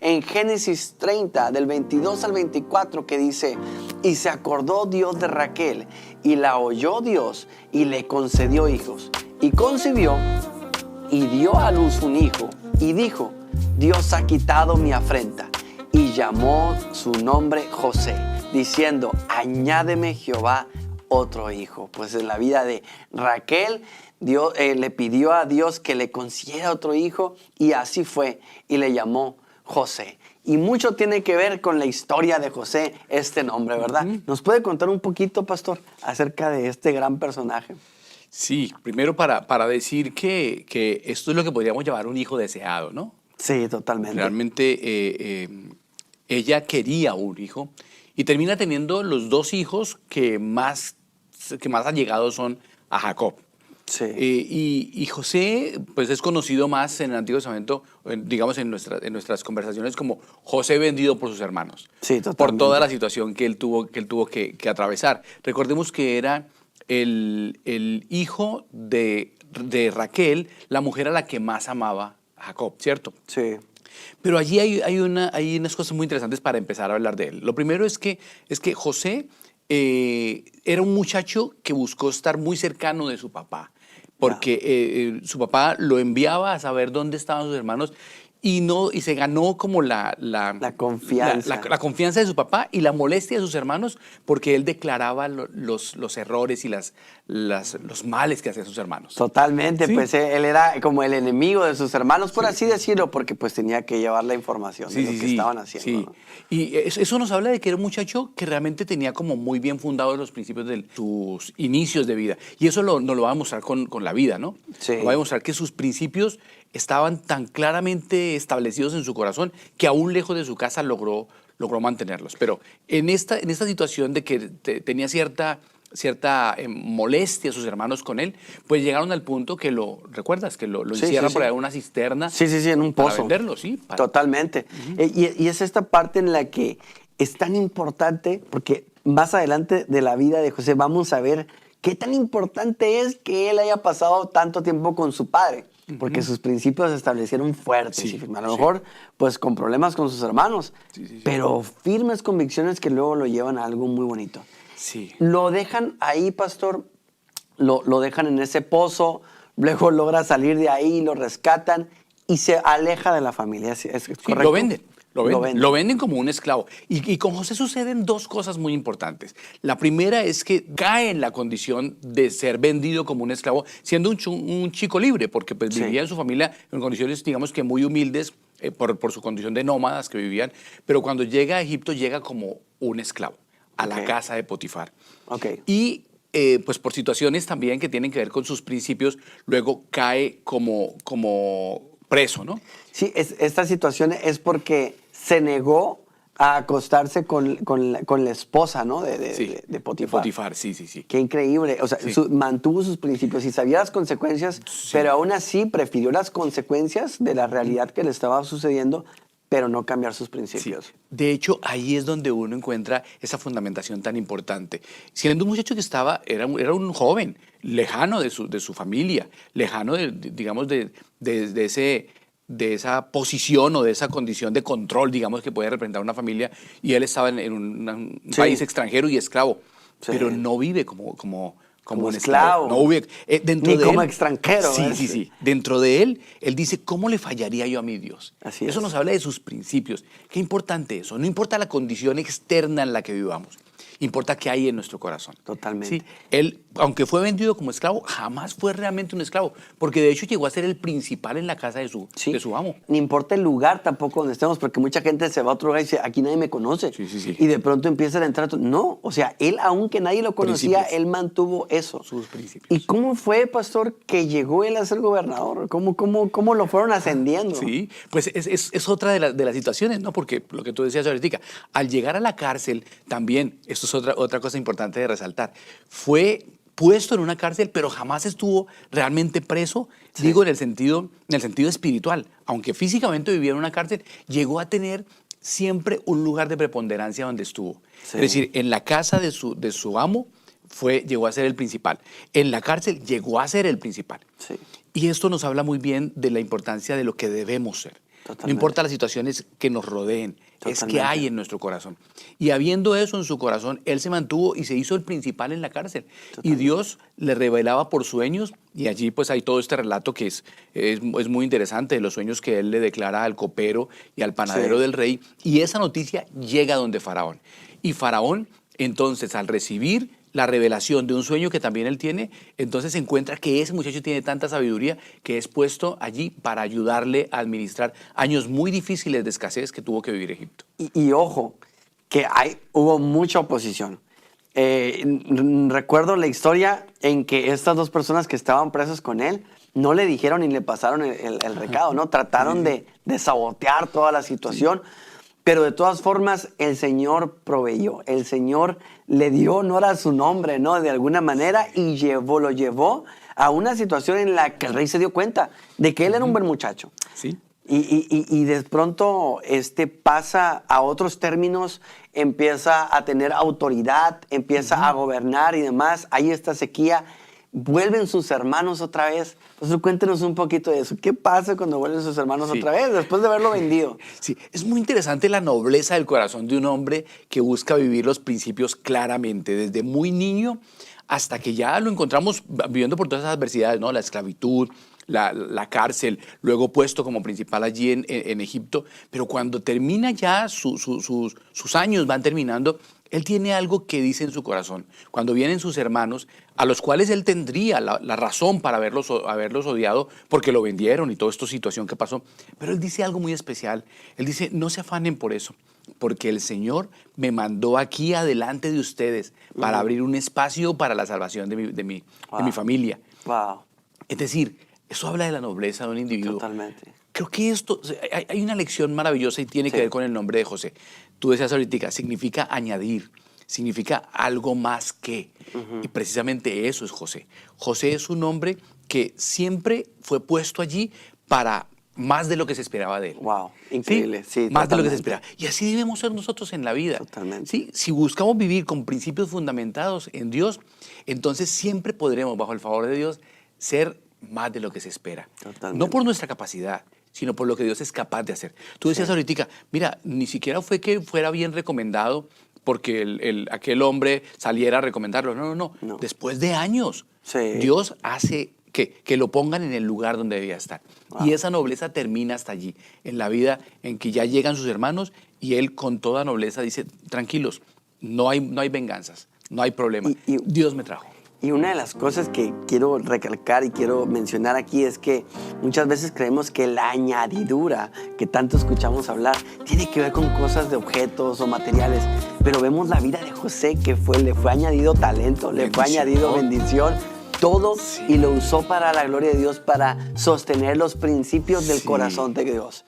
en Génesis 30, del 22 al 24, que dice: y se acordó Dios de Raquel, y la oyó Dios, y le concedió hijos. Y concibió, y dio a luz un hijo, y dijo: Dios ha quitado mi afrenta. Y llamó su nombre José, diciendo: añádeme Jehová otro hijo. Pues en la vida de Raquel, Dios le pidió a Dios que le concediera otro hijo, y así fue, y le llamó José. Y mucho tiene que ver con la historia de José, este nombre, ¿verdad? ¿Nos puede contar un poquito, pastor, acerca de este gran personaje? Sí, primero para decir que esto es lo que podríamos llamar un hijo deseado, ¿no? Sí, totalmente. Realmente ella quería un hijo y termina teniendo los dos hijos que más allegados son a Jacob. Sí. Y José, pues es conocido más en el Antiguo Testamento, digamos en nuestras conversaciones, como José vendido por sus hermanos. Sí, totalmente. Por toda la situación que él tuvo que atravesar. Recordemos que era el hijo de Raquel, la mujer a la que más amaba a Jacob, ¿cierto? Sí. Pero allí hay unas cosas muy interesantes para empezar a hablar de él. Lo primero es que José era un muchacho que buscó estar muy cercano de su papá, porque su papá lo enviaba a saber dónde estaban sus hermanos y se ganó como la confianza. La confianza de su papá y la molestia de sus hermanos, porque él declaraba los errores y los males que hacían sus hermanos. Totalmente, ¿Sí? Pues él era como el enemigo de sus hermanos, por así decirlo, porque pues tenía que llevar la información de lo que estaban haciendo. Sí. ¿No? Y eso nos habla de que era un muchacho que realmente tenía como muy bien fundados los principios de sus inicios de vida. Y eso nos lo va a mostrar con la vida, ¿no? Sí. Nos va a demostrar que sus principios estaban tan claramente establecidos en su corazón que aún lejos de su casa logró mantenerlos. Pero en esta situación de que tenía cierta molestia a sus hermanos con él, pues llegaron al punto que ¿recuerdas? Que lo encierran por ahí en una cisterna. Sí, en un pozo. Para venderlo, sí. Totalmente. Y es esta parte en la que es tan importante, porque más adelante de la vida de José vamos a ver qué tan importante es que él haya pasado tanto tiempo con su padre, porque sus principios se establecieron fuertes y firmes. A lo mejor, pues con problemas con sus hermanos, pero firmes convicciones que luego lo llevan a algo muy bonito. Sí. Lo dejan ahí, pastor, lo dejan en ese pozo, luego logra salir de ahí, lo rescatan y se aleja de la familia. ¿Es correcto? Lo venden como un esclavo. Y con José suceden dos cosas muy importantes. La primera es que cae en la condición de ser vendido como un esclavo, siendo un chico libre, porque pues vivía en su familia en condiciones, digamos que muy humildes, por su condición de nómadas que vivían, pero cuando llega a Egipto llega como un esclavo a la casa de Potifar. Y pues por situaciones también que tienen que ver con sus principios, luego cae como preso, ¿no? Sí, esta situación es porque se negó a acostarse con la esposa, ¿no? De Potifar. De Potifar, sí. Qué increíble. O sea, mantuvo sus principios y sabía las consecuencias, pero aún así prefirió las consecuencias de la realidad que le estaba sucediendo, pero no cambiar sus principios. Sí. De hecho, ahí es donde uno encuentra esa fundamentación tan importante. Siendo un muchacho que era un joven, lejano de su familia, lejano, digamos, de esa posición o de esa condición de control, digamos, que puede representar una familia, y él estaba en un país extranjero y esclavo, pero no vive como un esclavo. No vive ni como extranjero. Sí. Dentro de él dice, ¿cómo le fallaría yo a mi Dios? Eso nos habla de sus principios. Qué importante eso. No importa la condición externa en la que vivamos. Importa qué hay en nuestro corazón. Totalmente. Sí, él, aunque fue vendido como esclavo, jamás fue realmente un esclavo, porque de hecho llegó a ser el principal en la casa de su amo. Ni importa el lugar tampoco donde estemos, porque mucha gente se va a otro lugar y dice, aquí nadie me conoce. Y de pronto empieza a entrar. No, o sea, él, aunque nadie lo conocía, él mantuvo eso. Sus principios. ¿Y cómo fue, pastor, que llegó él a ser gobernador? ¿Cómo lo fueron ascendiendo? Sí, pues es otra de las situaciones, ¿no? Porque lo que tú decías ahorita, al llegar a la cárcel, también, esto es otra cosa importante de resaltar, fue puesto en una cárcel, pero jamás estuvo realmente preso, digo en el sentido espiritual. Aunque físicamente vivía en una cárcel, llegó a tener siempre un lugar de preponderancia donde estuvo. Es decir, en la casa de su amo llegó a ser el principal. En la cárcel llegó a ser el principal. Y esto nos habla muy bien de la importancia de lo que debemos ser. No Totalmente. importa las situaciones que nos rodeen, es que Totalmente. hay en nuestro corazón. Y habiendo eso en su corazón, él se mantuvo y se hizo el principal en la cárcel. Y Totalmente. Dios le revelaba por sueños, y allí pues hay todo este relato que es muy interesante, de los sueños que él le declara al copero y al panadero Sí. del rey. Y esa noticia llega donde Faraón. Y Faraón, entonces, al recibir la revelación de un sueño que también él tiene, entonces se encuentra que ese muchacho tiene tanta sabiduría que es puesto allí para ayudarle a administrar años muy difíciles de escasez que tuvo que vivir Egipto. Y ojo, que hubo mucha oposición. Recuerdo la historia en que estas dos personas que estaban presas con él no le dijeron ni le pasaron el recado, ¿no? Trataron de sabotear toda la situación, pero de todas formas el Señor proveyó, el Señor le dio honor a su nombre, ¿no? De alguna manera, y lo llevó a una situación en la que el rey se dio cuenta de que él era un buen muchacho. ¿Sí? Y de pronto pasa a otros términos, empieza a tener autoridad, empieza a gobernar y demás. Hay esta sequía, vuelven sus hermanos otra vez. Entonces cuéntenos un poquito de eso. ¿Qué pasa cuando vuelven sus hermanos Sí. otra vez después de haberlo vendido? Sí, es muy interesante la nobleza del corazón de un hombre que busca vivir los principios claramente, desde muy niño hasta que ya lo encontramos viviendo por todas esas adversidades, ¿no? La esclavitud, la cárcel, luego puesto como principal allí en Egipto, pero cuando termina ya sus años van terminando, él tiene algo que dice en su corazón. Cuando vienen sus hermanos, a los cuales él tendría la razón para haberlos odiado porque lo vendieron y toda esta situación que pasó, pero él dice algo muy especial. Él dice, no se afanen por eso, porque el Señor me mandó aquí adelante de ustedes para abrir un espacio para la salvación de mi familia. Wow, Es decir, eso habla de la nobleza de un individuo. totalmente. Creo que hay una lección maravillosa y tiene que Sí. ver con el nombre de José. Tú decías ahorita, significa añadir, significa algo más que. Y precisamente eso es José. José es un hombre que siempre fue puesto allí para más de lo que se esperaba de él. Wow, increíble. Sí, más de lo que se totalmente. esperaba. Y así debemos ser nosotros en la vida. Totalmente. ¿Sí? Si buscamos vivir con principios fundamentados en Dios, entonces siempre podremos, bajo el favor de Dios, ser más de lo que se espera. Totalmente. No por nuestra capacidad, sino por lo que Dios es capaz de hacer. Tú decías ahorita, mira, ni siquiera fue que fuera bien recomendado porque aquel hombre saliera a recomendarlo. No. No. Después de años, Sí. Dios hace que lo pongan en el lugar donde debía estar. Wow. Y esa nobleza termina hasta allí, en la vida en que ya llegan sus hermanos y él con toda nobleza dice, tranquilos, no hay venganzas, no hay problema. Y- Dios me trajo. Y una de las cosas que quiero recalcar y quiero mencionar aquí es que muchas veces creemos que la añadidura que tanto escuchamos hablar tiene que ver con cosas de objetos o materiales, pero vemos la vida de José que le fue añadido talento, le fue Bendición. añadido bendición, todo, Sí. y lo usó para la gloria de Dios, para sostener los principios del Sí. corazón de Dios.